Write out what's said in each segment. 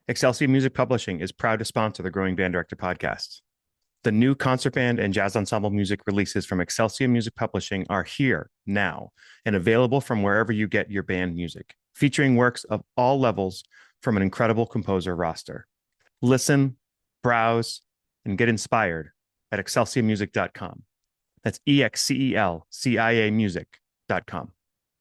Excelsior Music Publishing is proud to sponsor the Growing Band Director podcast. The new concert band and jazz ensemble music releases from Excelsior Music Publishing are here now and available from wherever you get your band music, featuring works of all levels from an incredible composer roster. Listen, browse, and get inspired at excelsiormusic.com. That's EXCELCIA music.com.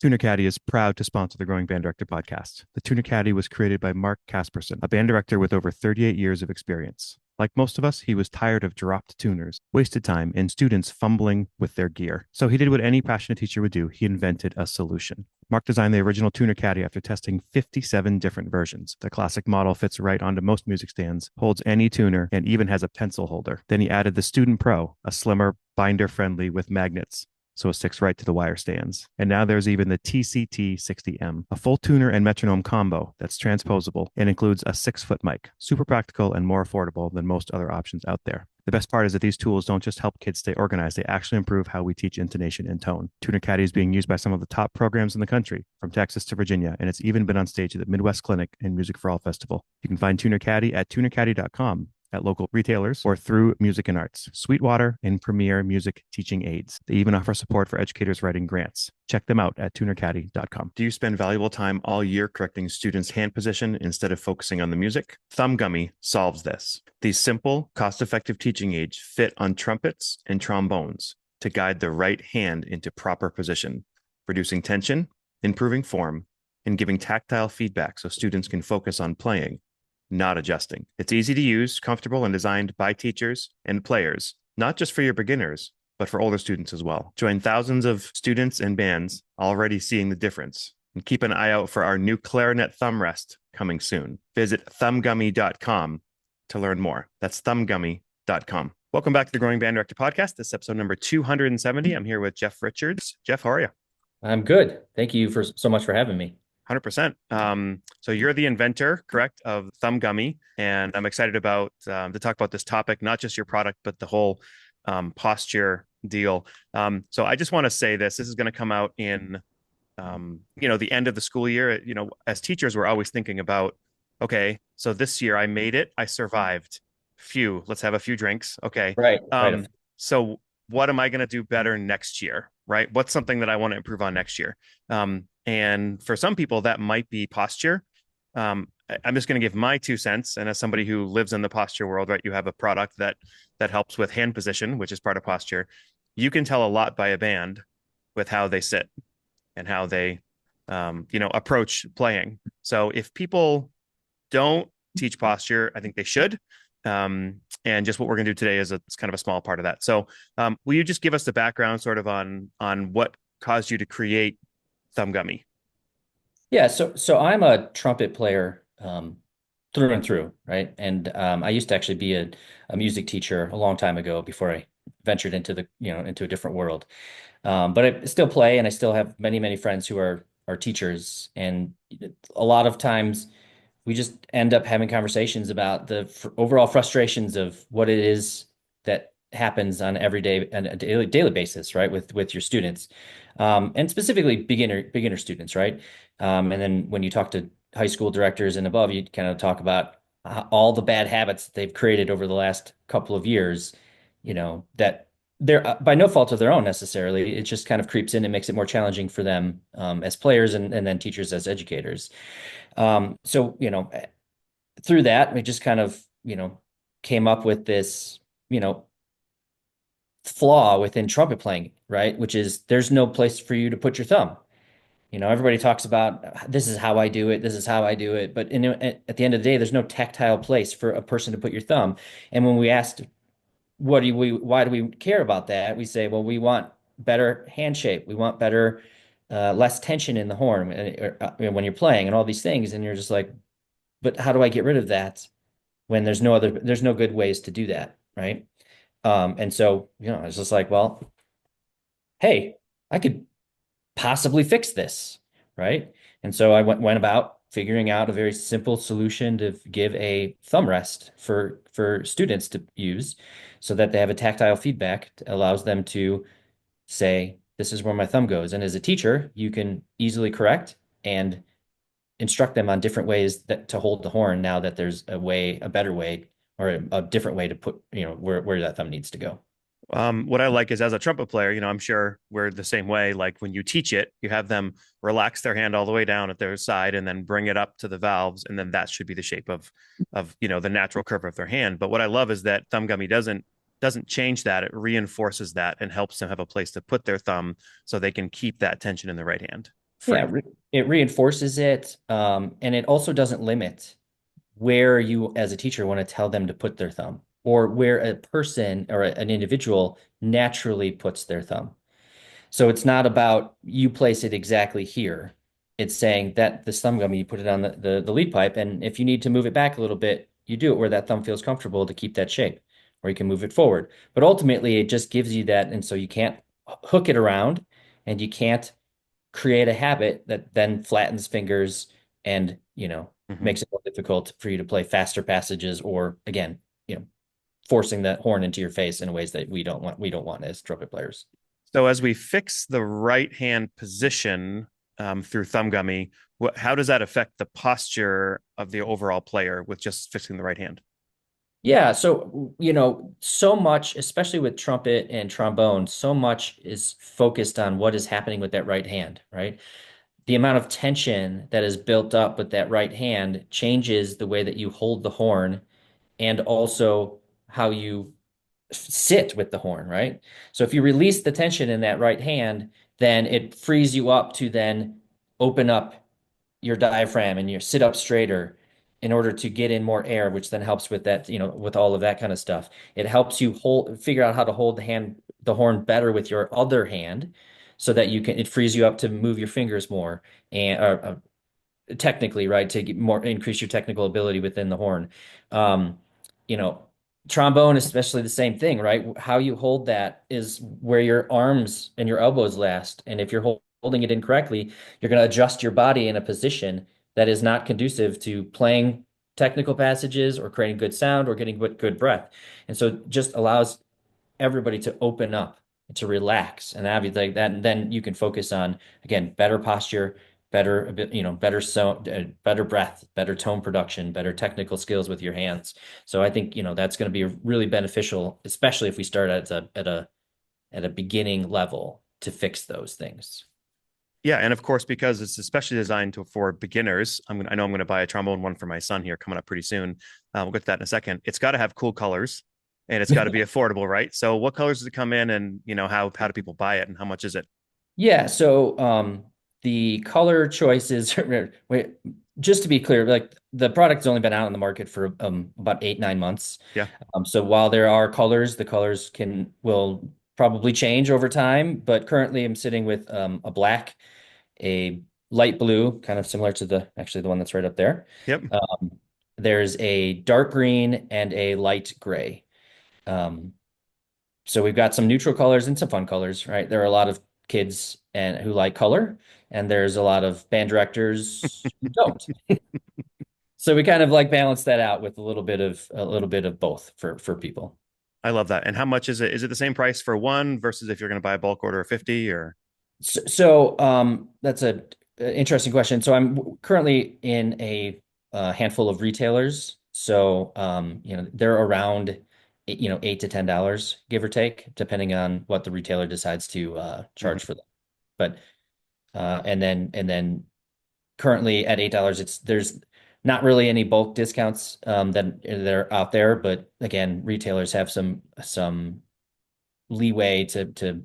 Tuner Caddy is proud to sponsor the Growing Band Director podcast. The Tuner Caddy was created by Mark Casperson, a band director with over 38 years of experience. Like most of us, he was tired of dropped tuners, wasted time, and students fumbling with their gear. So he did what any passionate teacher would do. He invented a solution. Mark designed the original Tuner Caddy after testing 57 different versions. The classic model fits right onto most music stands, holds any tuner, and even has a pencil holder. Then he added the Student Pro, a slimmer, binder-friendly with magnets, so it sticks right to the wire stands. And now there's even the TCT60M, a full tuner and metronome combo that's transposable and includes a 6-foot mic, super practical and more affordable than most other options out there. The best part is that these tools don't just help kids stay organized, they actually improve how we teach intonation and tone. Tuner Caddy is being used by some of the top programs in the country, from Texas to Virginia, and it's even been on stage at the Midwest Clinic and Music for All Festival. You can find Tuner Caddy at tunercaddy.com, at local retailers, or through Music and Arts, Sweetwater, and Premier Music Teaching Aids. They even offer support for educators writing grants. Check them out at tunercaddy.com. Do you spend valuable time all year correcting students' hand position instead of focusing on the music? Thumb Gummi solves this. These simple, cost-effective teaching aids fit on trumpets and trombones to guide the right hand into proper position, reducing tension, improving form, and giving tactile feedback so students can focus on playing, not adjusting. It's easy to use, comfortable, and designed by teachers and players, not just for your beginners, but for older students as well. Join thousands of students and bands already seeing the difference. And keep an eye out for our new clarinet thumb rest coming soon. Visit thumbgummi.com to learn more. That's thumbgummi.com. Welcome back to the Growing Band Director podcast. This is episode number 270. I'm here with Geoff Richards. Jeff, how are you? I'm good. Thank you for so much for having me. 100%. So you're the inventor, correct, of Thumb Gummi, and I'm excited about to talk about this topic, not just your product, but the whole posture deal. So I just want to say this is going to come out in, the end of the school year. As teachers, we're always thinking about, okay, so this year I made it, I survived. Phew, let's have a few drinks. Okay. Right, right. So what am I going to do better next year, right? What's something that I want to improve on next year? And for some people, that might be posture. I'm just going to give my 2 cents. And as somebody who lives in the posture world, right, you have a product that helps with hand position, which is part of posture. You can tell a lot by a band with how they sit and how they, approach playing. So if people don't teach posture, I think they should. And just what we're going to do today is it's kind of a small part of that. So will you just give us the background sort of on what caused you to create Thumb Gummi? Yeah, so I'm a trumpet player through and through, right? And I used to actually be a music teacher a long time ago before I ventured into into a different world. But I still play, and I still have many, many friends who are teachers. And a lot of times we just end up having conversations about the overall frustrations of what it is that happens on every day and a daily basis, right? With your students, and specifically beginner students, right? And then when you talk to high school directors and above, you kind of talk about all the bad habits that they've created over the last couple of years, that they're by no fault of their own necessarily. It just kind of creeps in and makes it more challenging for them as players and then teachers as educators. So, through that, we just kind of, came up with this, flaw within trumpet playing, right? Which is there's no place for you to put your thumb. Everybody talks about this is how I do it, this is how I do it, but at the end of the day, there's no tactile place for a person to put your thumb. And when we asked, why do we care about that? We say, well, we want better hand shape, we want better, less tension in the horn when you're playing, and all these things. And you're just like, but how do I get rid of that when there's no good ways to do that, right? And so, it's just like, well, hey, I could possibly fix this, right? And so I went about figuring out a very simple solution to give a thumb rest for students to use so that they have a tactile feedback that allows them to say, this is where my thumb goes. And as a teacher, you can easily correct, and instruct them on different ways to hold the horn now that there's a better way, or a different way to put, where that thumb needs to go. What I like is as a trumpet player, I'm sure we're the same way. Like when you teach it, you have them relax their hand all the way down at their side and then bring it up to the valves. And then that should be the shape of, the natural curve of their hand. But what I love is that Thumb Gummi doesn't change that. It reinforces that and helps them have a place to put their thumb so they can keep that tension in the right hand Yeah, free. it reinforces it, and it also doesn't limit where you, as a teacher, want to tell them to put their thumb, or where a person or an individual naturally puts their thumb. So it's not about you place it exactly here. It's saying that this thumb gummy, you put it on the lead pipe, and if you need to move it back a little bit, you do it where that thumb feels comfortable to keep that shape, or you can move it forward. But ultimately, it just gives you that, and so you can't hook it around, and you can't create a habit that then flattens fingers and, Mm-hmm. makes it more difficult for you to play faster passages, or again, forcing that horn into your face in ways that we don't want as trumpet players. So as we fix the right hand position through Thumb Gummi, how does that affect the posture of the overall player with just fixing the right hand? Yeah, so so much, especially with trumpet and trombone, so much is focused on what is happening with that right hand, right? The amount of tension that is built up with that right hand changes the way that you hold the horn, and also how you sit with the horn, right? So if you release the tension in that right hand, then it frees you up to then open up your diaphragm and you sit up straighter in order to get in more air, which then helps with that, with all of that kind of stuff. It helps you figure out how to hold the horn better with your other hand, so that it frees you up to move your fingers more, and technically, right, to increase your technical ability within the horn. Um, you know, Trombone, especially the same thing, right? How you hold that is where your arms and your elbows last. And if you're holding it incorrectly, you're going to adjust your body in a position that is not conducive to playing technical passages or creating good sound or getting good breath. And so it just allows everybody to open up, to relax, and have like that, and then you can focus on, again, better posture, better a bit, better better breath, better tone production, better technical skills with your hands. So I think that's going to be really beneficial, especially if we start at a beginning level to fix those things. Yeah, and of course, because it's especially designed for beginners, I know I'm going to buy a trombone one for my son here coming up pretty soon. We'll get to that in a second. It's got to have cool colors, and it's got to be affordable, right? So, what colors does it come in, and how do people buy it, and how much is it? Yeah, so the color choices, wait, just to be clear, like the product's only been out in the market for about 8, 9 months. Yeah. So while there are colors, the colors will probably change over time, but currently I'm sitting with a black, a light blue, kind of similar to the one that's right up there. Yep. Um, there's a dark green and a light gray. Um, so we've got some neutral colors and some fun colors, right? There are a lot of kids and who like color, and there's a lot of band directors who don't. So we kind of like balance that out with a little bit of both for people. I love that. And how much is it? Is it the same price for one versus if you're going to buy a bulk order of 50 or? So that's a interesting question. So I'm currently in a handful of retailers. So they're around $8 to $10, give or take, depending on what the retailer decides to charge Mhm. for them. But and then currently at $8, there's not really any bulk discounts that are out there. But again, retailers have some leeway to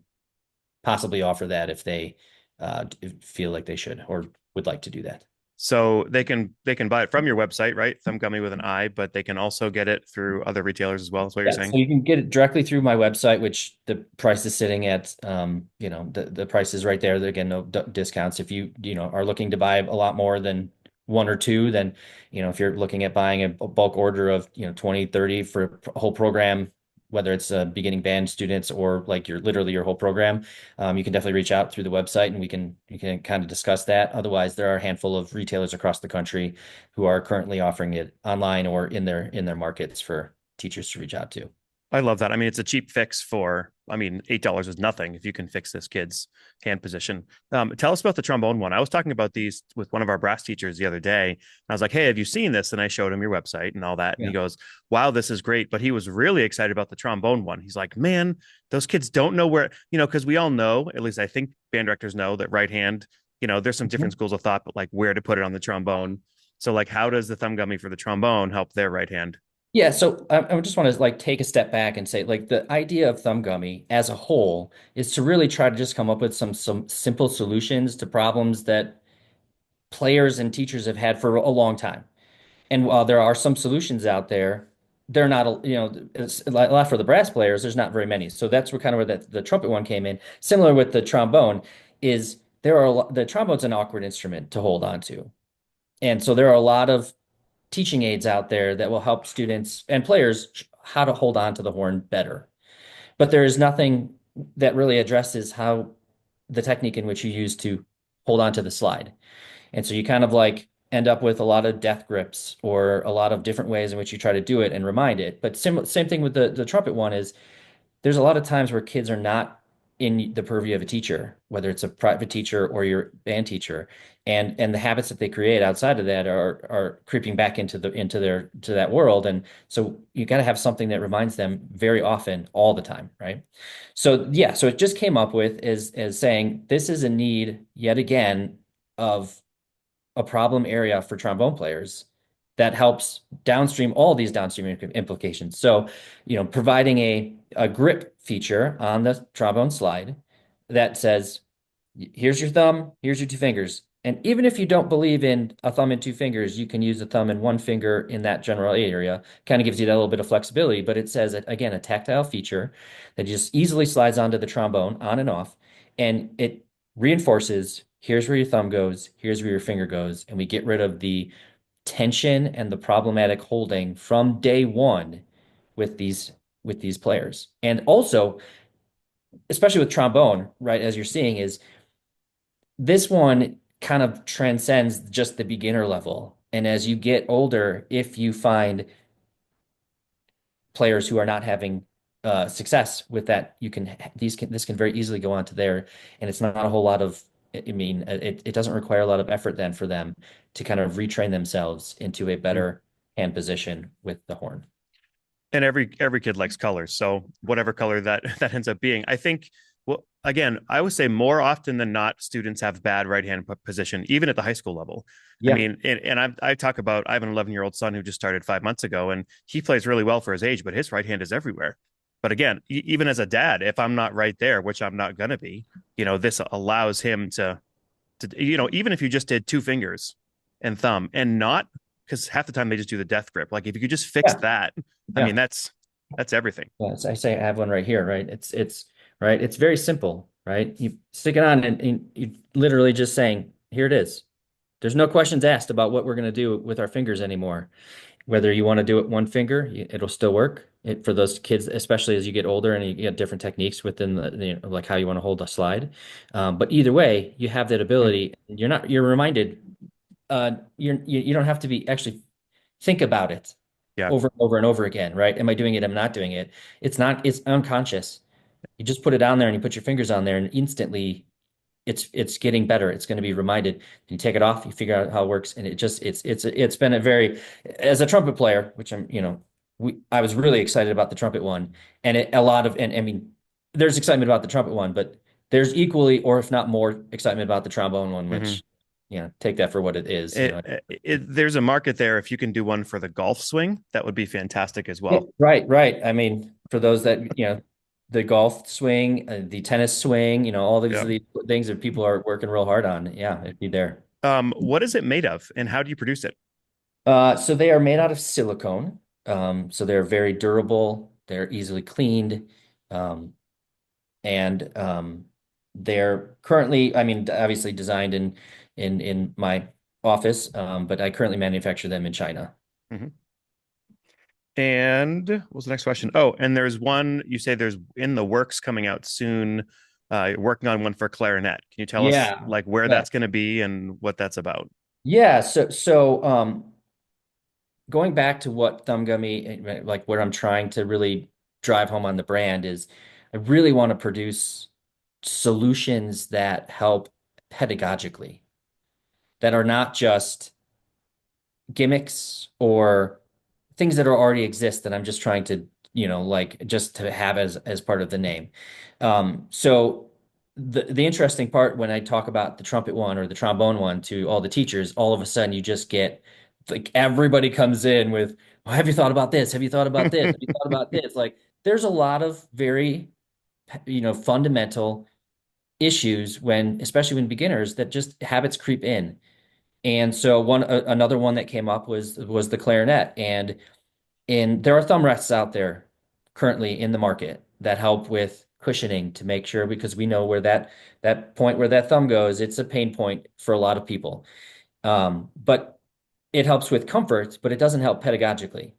possibly offer that if they feel like they should or would like to do that. So they can buy it from your website, right? Thumb Gummi with an I, but they can also get it through other retailers as well. Is what you're Yeah, so saying? you can get it directly through my website, which the price is sitting at, the price is right there. Again, no discounts. If you are looking to buy a lot more than one or two, then, if you're looking at buying a bulk order of, 20, 30 for a whole program, whether it's beginning band students or like literally your whole program, you can definitely reach out through the website and we can kind of discuss that. Otherwise, there are a handful of retailers across the country who are currently offering it online or in their markets for teachers to reach out to. I love that. I mean, it's a cheap fix for, I mean, $8 is nothing if you can fix this kid's hand position. Tell us about the trombone one. I was talking about these with one of our brass teachers the other day. And I was like, hey, have you seen this? And I showed him your website and all that. And he Yeah. goes, wow, this is great. But he was really excited about the trombone one. He's like, man, those kids don't know where, because we all know, at least I think band directors know that right hand, there's some different Mhm. schools of thought, but like where to put it on the trombone. So, like, how does the thumb gummy for the trombone help their right hand? Yeah, so I just want to like take a step back and say like the idea of Thumb Gummi as a whole is to really try to just come up with some simple solutions to problems that players and teachers have had for a long time. And while there are some solutions out there, they're not, it's a lot for the brass players, there's not very many. So that's where kind of where the trumpet one came in. Similar with the trombone is the trombone's an awkward instrument to hold on to. And so there are a lot of teaching aids out there that will help students and players how to hold on to the horn better. But there is nothing that really addresses how the technique in which you use to hold on to the slide. And so you kind of like end up with a lot of death grips or a lot of different ways in which you try to do it and remind it. But same thing with the trumpet one is there's a lot of times where kids are not in the purview of a teacher, whether it's a private teacher or your band teacher, and the habits that they create outside of that are creeping back into that world, and so you got to have something that reminds them very often, all the time, right? So yeah, so it just came up with is saying this is a need yet again of a problem area for trombone players that helps downstream all these downstream implications. So, providing a grip feature on the trombone slide that says, here's your thumb, here's your two fingers. And even if you don't believe in a thumb and two fingers, you can use a thumb and one finger in that general area. Kind of gives you that little bit of flexibility, but it says, again, a tactile feature that just easily slides onto the trombone on and off. And it reinforces here's where your thumb goes, here's where your finger goes. And we get rid of the tension and the problematic holding from day one with these players. And also, especially with trombone, right, as you're seeing, is this one kind of transcends just the beginner level. And as you get older, if you find players who are not having success with that, this can very easily go on to there, and it's not a whole lot of. I mean, it doesn't require a lot of effort then for them to kind of retrain themselves into a better hand position with the horn. And every kid likes colors, so whatever color that that ends up being, I think, well, again, I would say more often than not students have bad right hand position even at the high school level. I Yeah. mean, and I talk about, I have an 11-year-old son who just started 5 months ago and he plays really well for his age, but his right hand is everywhere. But again, even as a dad, if I'm not right there, which I'm not going to be, this allows him to even if you just did two fingers and thumb and not, because half the time they just do the death grip, like if you could just fix Yeah. that, I mean, Yeah. that's everything. Yeah, so I say I have one right here, right? It's right. It's very simple, right? You stick it on and you literally just saying, here it is. There's no questions asked about what we're going to do with our fingers anymore. Whether you want to do it one finger, it'll still work. For those kids, especially as you get older and you get different techniques within like how you want to hold a slide. But either way, you have that Mm, ability. You're reminded. You don't have to be actually think about it yeah. over and over and over again, right? Am I doing it? Am I not doing it? It's unconscious. You just put it on there and you put your fingers on there and instantly it's getting better. It's going to be reminded. You take it off, you figure out how it works, and it's been a very as a trumpet player, which I was really excited about the trumpet one, and a lot of and I mean, there's excitement about the trumpet one, but there's equally or if not more excitement about the trombone one, Hmm. which take that for what it is. There's a market there. If you can do one for the golf swing, that would be fantastic as Yeah, well. right, right. I mean, for those that, the golf swing, the tennis swing, all these Yeah. are the things that people are working real hard on. Yeah, it'd be there. What is it made of and how do you produce it? So they are made out of silicone. So they're very durable. They're easily cleaned. Um, and they're currently, I mean, obviously designed in my office, but I currently manufacture them in China. Hmm. And what was the next question? Oh, and there's one you say there's in the works coming out soon. You're working on one for clarinet. Can you tell us Yeah. like where Yeah. that's going to be and what that's about? Yeah. So going back to what Thumb Gummi, like what I'm trying to really drive home on the brand is I really want to produce solutions that help pedagogically, that are not just gimmicks or things that are already exist that I'm just trying to, like just to have as part of the name. So the interesting part when I talk about the trumpet one or the trombone one to all the teachers, all of a sudden you just get like everybody comes in with, well, have you thought about this? Have you thought about this? Have you thought about this? Like there's a lot of very, fundamental issues when, especially when beginners, that just habits creep in. And so another one that came up was the clarinet, and there are thumb rests out there currently in the market that help with cushioning to make sure, because we know where that point where that thumb goes, it's a pain point for a lot of people. But it helps with comfort, but it doesn't help pedagogically.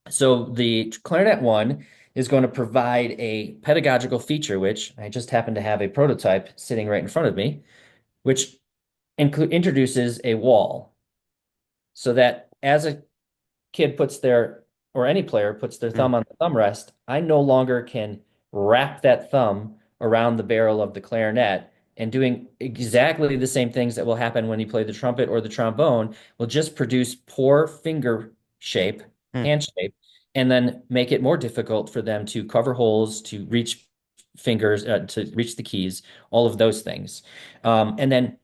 So the clarinet one is going to provide a pedagogical feature, which I just happen to have a prototype sitting right in front of me, which introduces a wall so that as a kid puts their, or any player puts their Mm, thumb on the thumb rest, I no longer can wrap that thumb around the barrel of the clarinet and doing exactly the same things that will happen when you play the trumpet or the trombone will just produce poor finger shape, mm. hand shape, and then make it more difficult for them to cover holes, to reach fingers, to reach the keys, all of those things. And then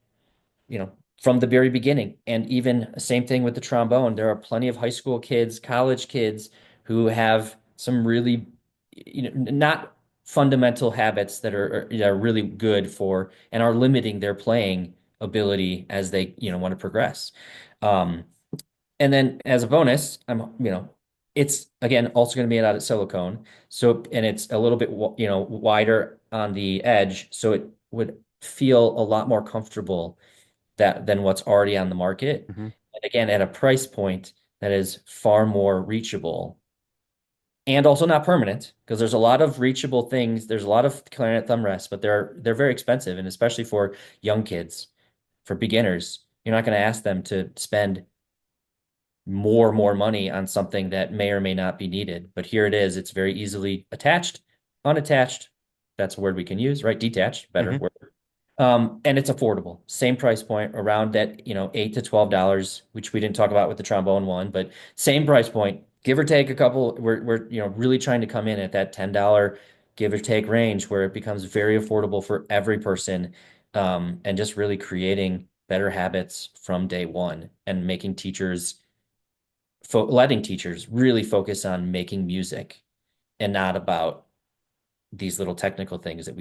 from the very beginning. And even same thing with the trombone. There are plenty of high school kids, college kids who have some really, not fundamental habits that are really good for and are limiting their playing ability as they, want to progress. Um, and then as a bonus, it's again also going to be made out of silicone. So, and it's a little bit, wider on the edge. So it would feel a lot more comfortable than what's already on the market. Mhm. And again, at a price point that is far more reachable and also not permanent, because there's a lot of reachable things. There's a lot of clarinet thumb rests, but they're very expensive, and especially for young kids, for beginners, you're not going to ask them to spend more money on something that may or may not be needed. But here it is. It's very easily attached, unattached. That's a word we can use, right? Detached, better Mhm. word. And it's affordable. Same price point, around that, $8 to $12, which we didn't talk about with the trombone one, but same price point, give or take a couple. We're really trying to come in at that $10 give or take range where it becomes very affordable for every person, and just really creating better habits from day one and making teachers, letting teachers really focus on making music and not about these little technical things that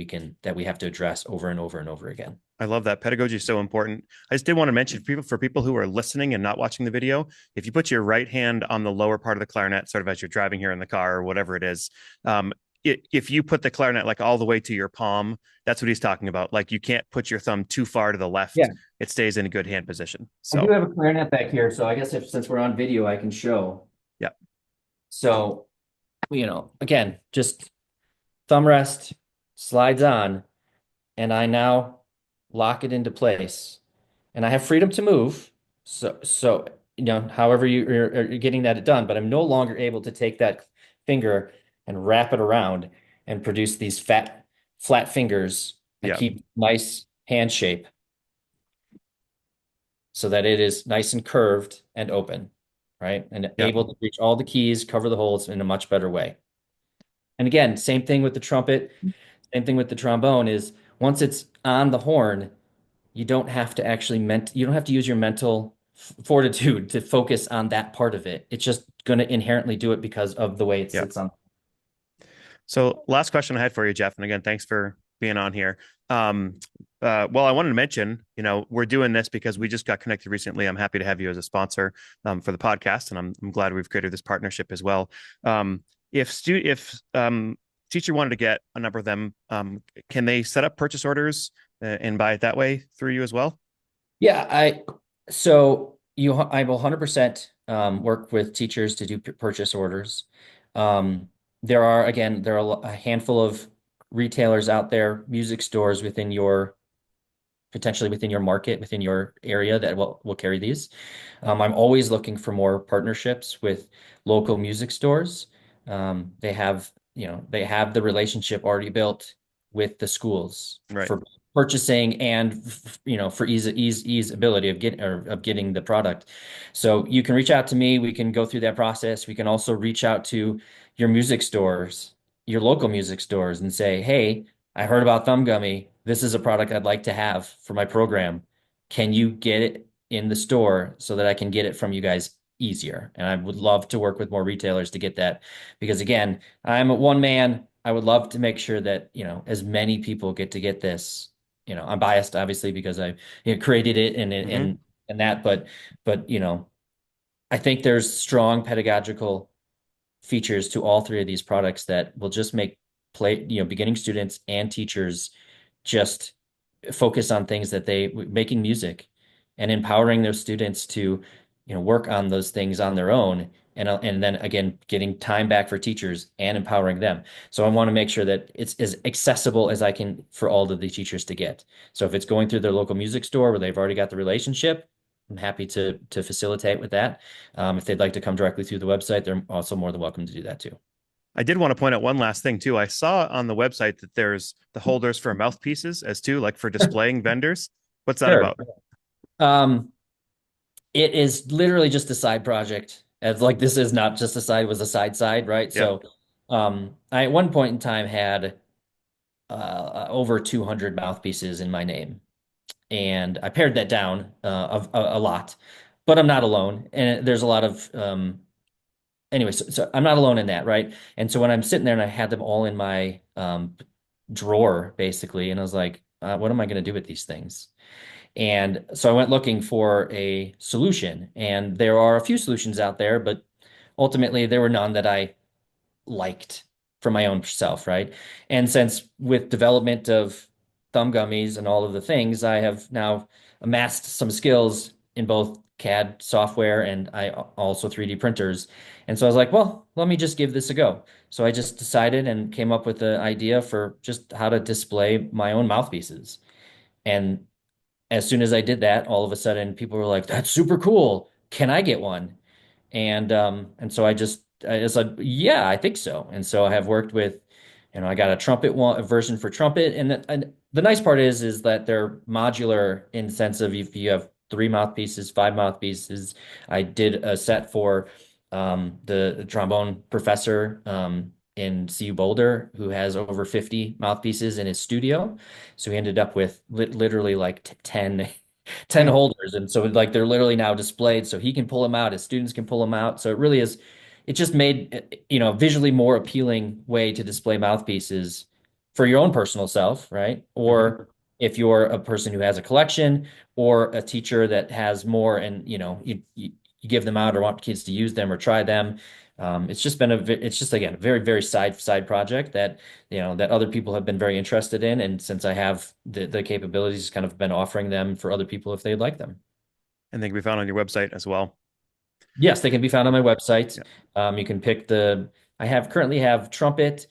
we have to address over and over and over again. I love that. Pedagogy is so important. I just did want to mention for people who are listening and not watching the video, if you put your right hand on the lower part of the clarinet, sort of as you're driving here in the car or whatever it is, if you put the clarinet like all the way to your palm, that's what he's talking about. Like you can't put your thumb too far to the left. Yeah, It stays in a good hand position. I do So have a clarinet back here, so I guess if since we're on video, I can show. yeah, So, again, just thumb rest slides on, and I now lock it into place, and I have freedom to move. So however you're getting that done, but I'm no longer able to take that finger and wrap it around and produce these flat fingers. I yeah, keep nice hand shape so that it is nice and curved and open, right? And yeah. able to reach all the keys, cover the holes in a much better way. And again, same thing with the trumpet, same thing with the trombone is once it's on the horn, you don't have to use your mental fortitude to focus on that part of it. It's just going to inherently do it because of the way it Yeah. sits on. So last question I had for you, Jeff, and again, thanks for being on here. Well, I wanted to mention, we're doing this because we just got connected recently. I'm happy to have you as a sponsor for the podcast, and I'm glad we've created this partnership as well. If teacher wanted to get a number of them, can they set up purchase orders and buy it that way through you as well? Yeah, I will 100% work with teachers to do purchase orders. There are a handful of retailers out there, music stores potentially within your market, within your area that will carry these. I'm always looking for more partnerships with local music stores. They have they have the relationship already built with the schools Right. for purchasing and for ease ability of getting the product. So you can reach out to me. We can go through that process. We can also reach out to your music stores, your local music stores, and say, hey, I heard about Thumb Gummi. This is a product I'd like to have for my program. Can you get it in the store so that I can get it from you guys easier? And I would love to work with more retailers to get that because again, I'm a one man. I would love to make sure that, as many people get to get this. I'm biased obviously because I created it and Hmm. that, but I think there's strong pedagogical features to all three of these products that will just make beginning students and teachers just focus on things that making music and empowering those students to, work on those things on their own. And then again, getting time back for teachers and empowering them. So I want to make sure that it's as accessible as I can for all of the teachers to get. So if it's going through their local music store where they've already got the relationship, I'm happy to facilitate with that. If they'd like to come directly through the website, they're also more than welcome to do that too. I did want to point out one last thing too. I saw on the website that there's the holders for mouthpieces as too, like for displaying vendors. What's that Sure. about? Um, it is literally just a side project. As like this is not just a side, it was a side, right? Yeah. So I at one point in time had over 200 mouthpieces in my name. And I pared that down a lot, but I'm not alone. And there's a lot of anyway, so I'm not alone in that, right? And so when I'm sitting there and I had them all in my drawer, basically, and I was like, what am I going to do with these things? And so I went looking for a solution, and there are a few solutions out there, but ultimately there were none that I liked for my own self, right? And since with development of thumb gummies and all of the things, I have now amassed some skills in both CAD software and I also 3D printers. And so I was like, well, let me just give this a go. So I just decided and came up with the idea for just how to display my own mouthpieces. And as soon as I did that, all of a sudden people were like, that's super cool. Can I get one? And so I said, yeah, I think so. And so I have worked with, I got a trumpet one a version for trumpet. And the nice part is that they're modular in the sense of if you have three mouthpieces, five mouthpieces. I did a set for the trombone professor in CU Boulder who has over 50 mouthpieces in his studio. So he ended up with literally like 10 Hmm. holders. And so like they're literally now displayed so he can pull them out, his students can pull them out. So it really is, it just made, visually more appealing way to display mouthpieces for your own personal self, right? Hmm. Or if you're a person who has a collection or a teacher that has more and, you give them out or want kids to use them or try them. It's just again, a very, very side project that that other people have been very interested in. And since I have the capabilities, kind of been offering them for other people if they'd like them. And they can be found on your website as well. Yes, they can be found on my website. Yeah. You can pick I currently have trumpet,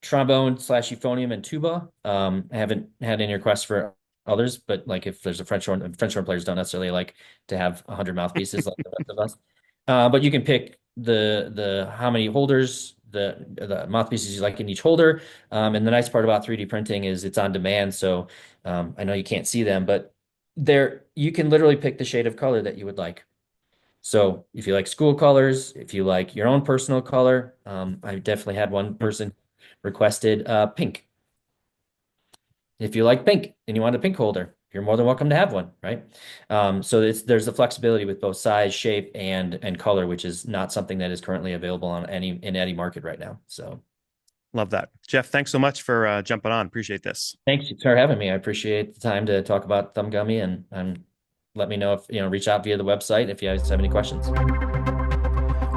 trombone slash euphonium, and tuba. I haven't had any requests for others, but like if there's a French horn players don't necessarily like to have 100 mouthpieces like the rest of us. But you can pick the how many holders, the mouthpieces you like in each holder. And the nice part about 3D printing is it's on demand. So I know you can't see them, but you can literally pick the shade of color that you would like. So if you like school colors, if you like your own personal color, I definitely had one person requested pink. If you like pink and you want a pink holder, you're more than welcome to have one, right? So there's the flexibility with both size, shape, and color, which is not something that is currently available on any market right now. So Love that. Jeff, thanks so much for jumping on. Appreciate this. thanks for having me. I appreciate the time to talk about Thumb Gummi and let me know if reach out via the website if you guys have any questions.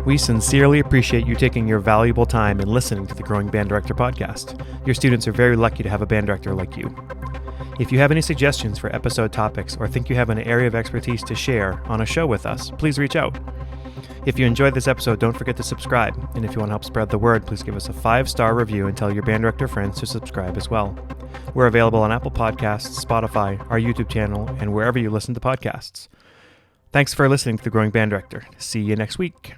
We sincerely appreciate you taking your valuable time and listening to the Growing Band Director podcast. Your students are very lucky to have a band director like you. If you have any suggestions for episode topics or think you have an area of expertise to share on a show with us, please reach out. If you enjoyed this episode, don't forget to subscribe. And if you want to help spread the word, please give us a 5-star review and tell your band director friends to subscribe as well. We're available on Apple Podcasts, Spotify, our YouTube channel, and wherever you listen to podcasts. Thanks for listening to The Growing Band Director. See you next week.